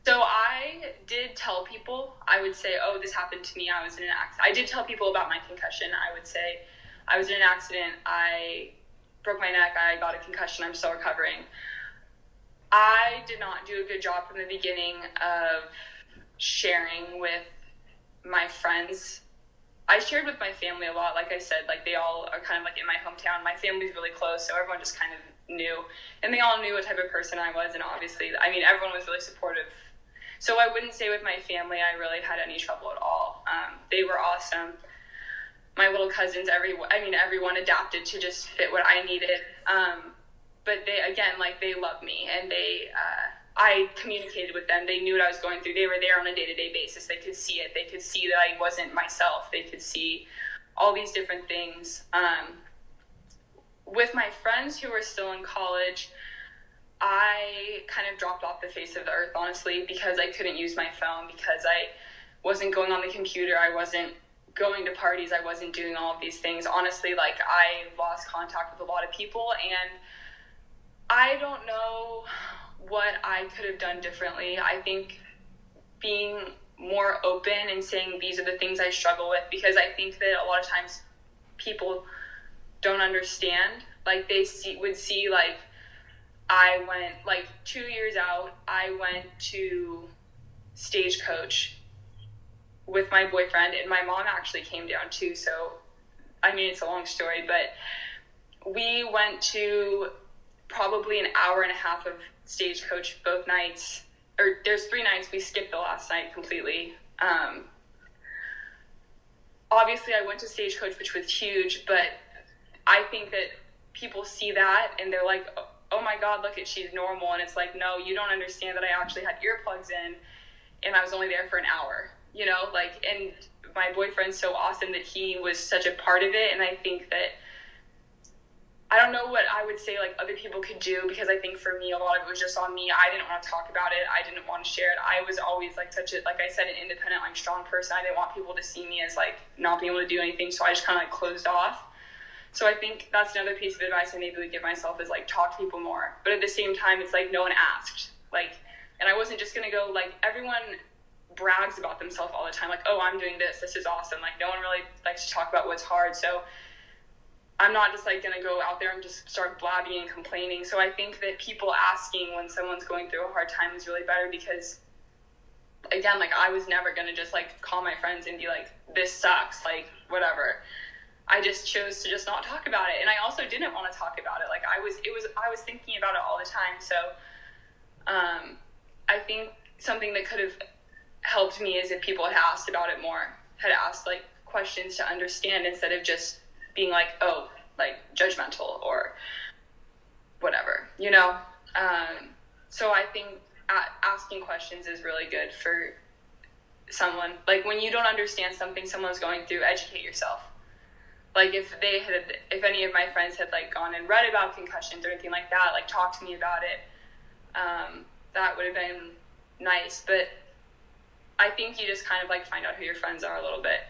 So I did tell people, I would say, oh, this happened to me. I was in an accident. I did tell people about my concussion. I would say I was in an accident. I broke my neck. I got a concussion. I'm still recovering. I did not do a good job from the beginning of sharing with my friends. I shared with my family a lot. Like I said, like they all are kind of like in my hometown. My family's really close, so everyone just kind of knew. And they all knew what type of person I was. And obviously, I mean, everyone was really supportive. So I wouldn't say with my family I really had any trouble at all. They were awesome. My little cousins, everyone adapted to just fit what I needed. But they, again, like they loved me, and I communicated with them. They knew what I was going through. They were there on a day-to-day basis. They could see it. They could see that I wasn't myself. They could see all these different things. With my friends who were still in college, I kind of dropped off the face of the earth, honestly, because I couldn't use my phone, because I wasn't going on the computer. I wasn't going to parties. I wasn't doing all of these things. Honestly, like I lost contact with a lot of people, and I don't know what I could have done differently. I think being more open and saying these are the things I struggle with, because I think that a lot of times people don't understand. Like they would see like I went like 2 years out, I went to Stagecoach with my boyfriend, and my mom actually came down too. So, I mean, it's a long story, but we went to probably an hour and a half of Stagecoach both nights. Or there's 3 nights. We skipped the last night completely. Obviously, I went to Stagecoach, which was huge, but I think that people see that and they're like, oh my God, look at, she's normal. And it's like, no, you don't understand that I actually had earplugs in and I was only there for an hour, you know, like, and my boyfriend's so awesome that he was such a part of it. And I think that, I don't know what I would say like other people could do, because I think for me, a lot of it was just on me. I didn't want to talk about it. I didn't want to share it. I was always like such a, like I said, an independent, like strong person. I didn't want people to see me as like not being able to do anything. So I just kind of like closed off. So I think that's another piece of advice I maybe would give myself, is like talk to people more. But at the same time, it's like no one asked. Like, and I wasn't just going to go, like everyone brags about themselves all the time. Like, oh, I'm doing this. This is awesome. Like no one really likes to talk about what's hard. So I'm not just like going to go out there and just start blabbing and complaining. So I think that people asking when someone's going through a hard time is really better, because again, like I was never going to just like call my friends and be like, this sucks, like whatever. I just chose to just not talk about it. And I also didn't want to talk about it. Like I was thinking about it all the time. So, I think something that could have helped me is if people had asked about it more, had asked like questions to understand, instead of just being like, oh, like judgmental or whatever, you know? So I think asking questions is really good for someone. Like when you don't understand something someone's going through, educate yourself. Like if any of my friends had like gone and read about concussions or anything like that, like talk to me about it, that would have been nice. But I think you just kind of like find out who your friends are a little bit.